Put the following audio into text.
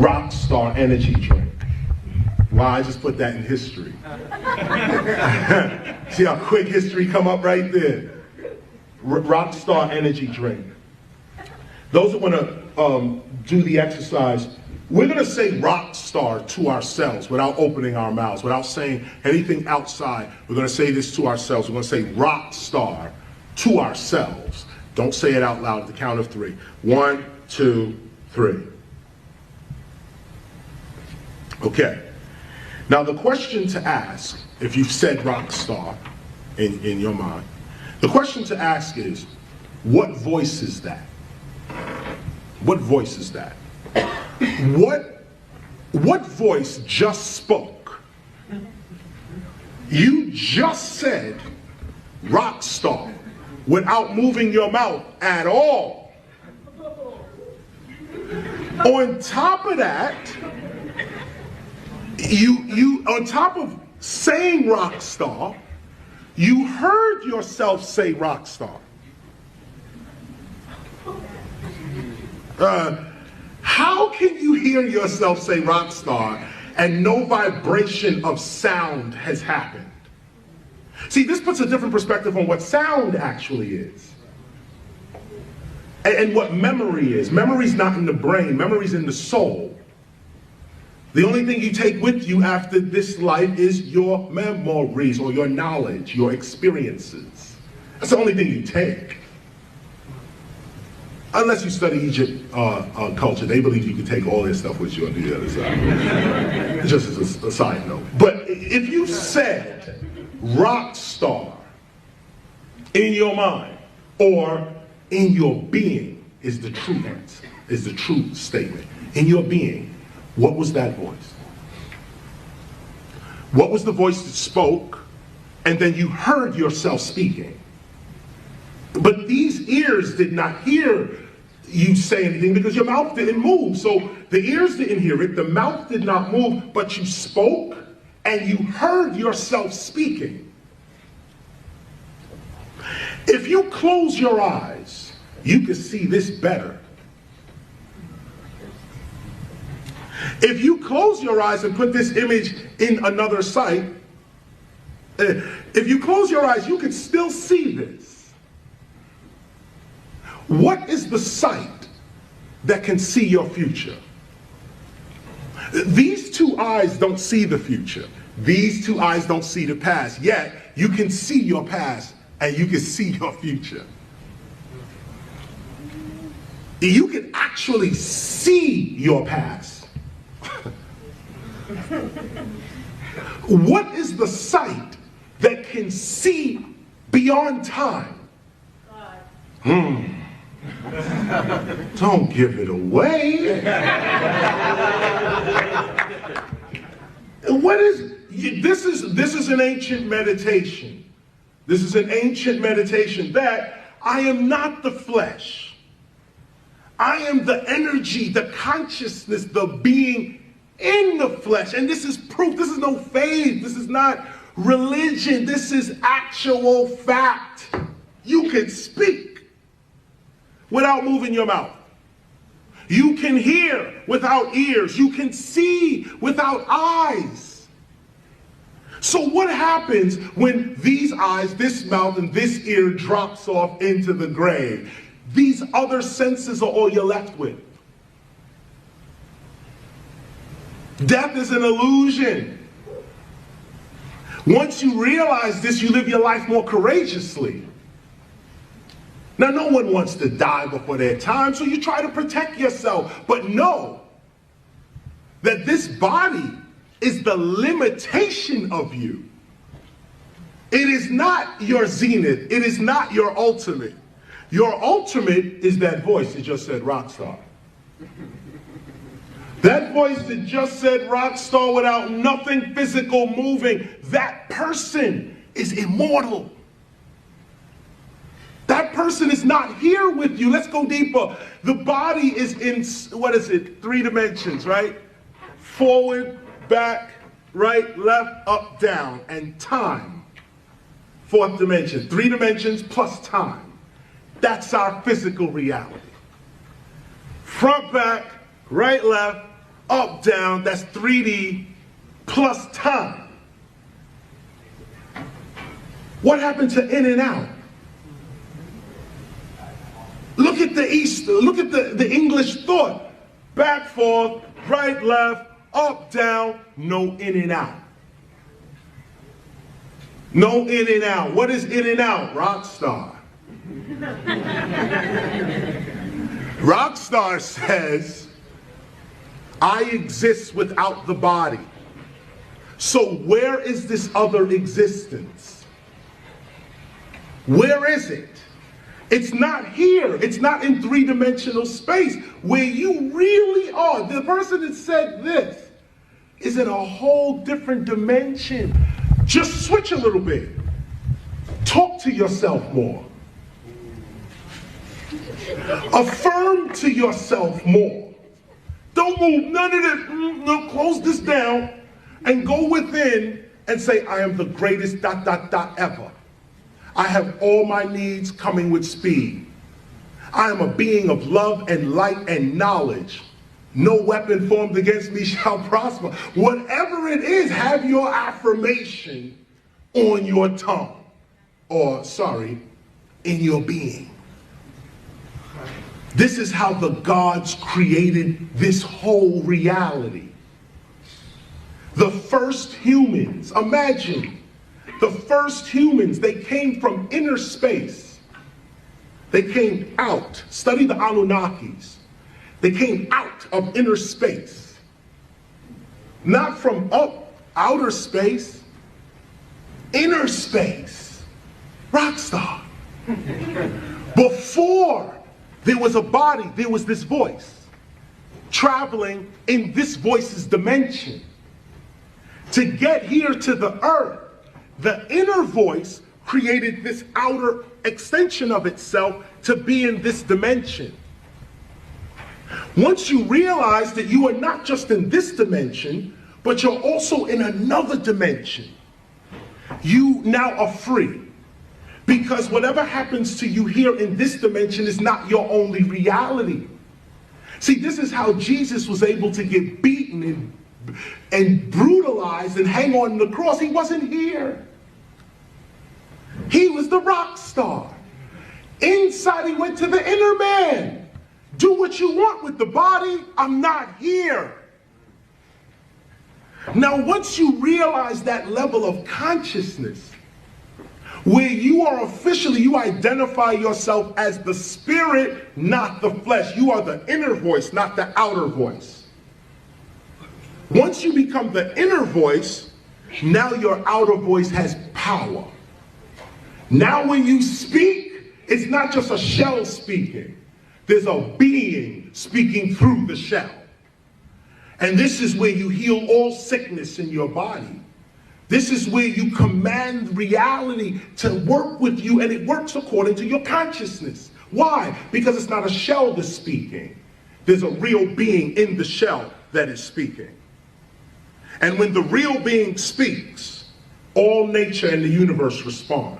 rock star energy drink. Wow, I just put that in history. See how quick history come up right there. Rock star energy drink. Those that want to do the exercise, we're going to say rock star to ourselves without opening our mouths, without saying anything outside. We're going to say this to ourselves. We're going to say rock star to ourselves. Don't say it out loud at the count of 3. 1, 2, 3. Okay. Now the question to ask, if you've said rock star in your mind, the question to ask is, what voice is that? What voice is that? What voice just spoke? You just said rock star without moving your mouth at all. On top of that, you on top of saying rock star, you heard yourself say rock star. How can you hear yourself say rock star and no vibration of sound has happened? See, this puts a different perspective on what sound actually is. And what memory is. Memory's not in the brain, memory's in the soul. The only thing you take with you after this life is your memories or your knowledge, your experiences. That's the only thing you take. Unless you study Egypt culture, they believe you can take all this stuff with you on the other side. Just as a side note. But if you said rock star in your mind or in your being is the true answer, is the true statement. In your being, what was that voice? What was the voice that spoke and then you heard yourself speaking? But these ears did not hear you say anything because your mouth didn't move. So the ears didn't hear it, the mouth did not move, but you spoke and you heard yourself speaking. If you close your eyes, you can see this better. If you close your eyes and put this image in another sight, if you close your eyes, you can still see this. What is the sight that can see your future? These two eyes don't see the future. These two eyes don't see the past. Yet, you can see your past and you can see your future. You can actually see your past. What is the sight that can see beyond time? Don't give it away. What is this? Is an ancient meditation. This is an ancient meditation that I am not the flesh. I am the energy, the consciousness, the being in the flesh. And this is proof. This is no faith. This is not religion. This is actual fact. You can speak without moving your mouth. You can hear without ears. You can see without eyes. So what happens when these eyes, this mouth, and this ear drops off into the grave? These other senses are all you're left with. Death is an illusion. Once you realize this, you live your life more courageously. Now, no one wants to die before their time, so you try to protect yourself. But know that this body is the limitation of you. It is not your zenith. It is not your ultimate. Your ultimate is that voice that just said rock star. That voice that just said rock star without nothing physical moving, that person is immortal. That person is not here with you. Let's go deeper. The body is in, 3 dimensions, right? Forward, back, right, left, up, down, and time. 4th dimension. 3 dimensions plus time. That's our physical reality. Front, back, right, left, up, down, that's 3D plus time. What happened to in and out? Look at the Easter, look at the English thought. Back, forth, right, left, up, down, no in and out. No in and out. What is in and out? Rock star. Rock star says, I exist without the body. So where is this other existence? Where is it? It's not here. It's not in three-dimensional space where you really are. The person that said this is in a whole different dimension. Just switch a little bit. Talk to yourself more. Affirm to yourself more. Don't move none of this. No, close this down and go within and say, I am the greatest ... ever. I have all my needs coming with speed. I am a being of love and light and knowledge. No weapon formed against me shall prosper. Whatever it is, have your affirmation on your tongue. Or, sorry, in your being. This is how the gods created this whole reality. The first humans, imagine, the first humans, they came from inner space. They came out. Study the Anunnakis. They came out of inner space. Not from outer space. Inner space. Rockstar. Before there was a body, there was this voice. Traveling in this voice's dimension. To get here to the earth, the inner voice created this outer extension of itself to be in this dimension. Once you realize that you are not just in this dimension, but you're also in another dimension, you now are free. Because whatever happens to you here in this dimension is not your only reality. See, this is how Jesus was able to get beaten and brutalized and hang on the cross. He wasn't here. He was the rock star. Inside, he went to the inner man. Do what you want with the body. I'm not here. Now, once you realize that level of consciousness, where you are officially, you identify yourself as the spirit, not the flesh. You are the inner voice, not the outer voice. Once you become the inner voice, now your outer voice has power. Now when you speak, it's not just a shell speaking. There's a being speaking through the shell. And this is where you heal all sickness in your body. This is where you command reality to work with you, and it works according to your consciousness. Why? Because it's not a shell that's speaking. There's a real being in the shell that is speaking. And when the real being speaks, all nature and the universe respond.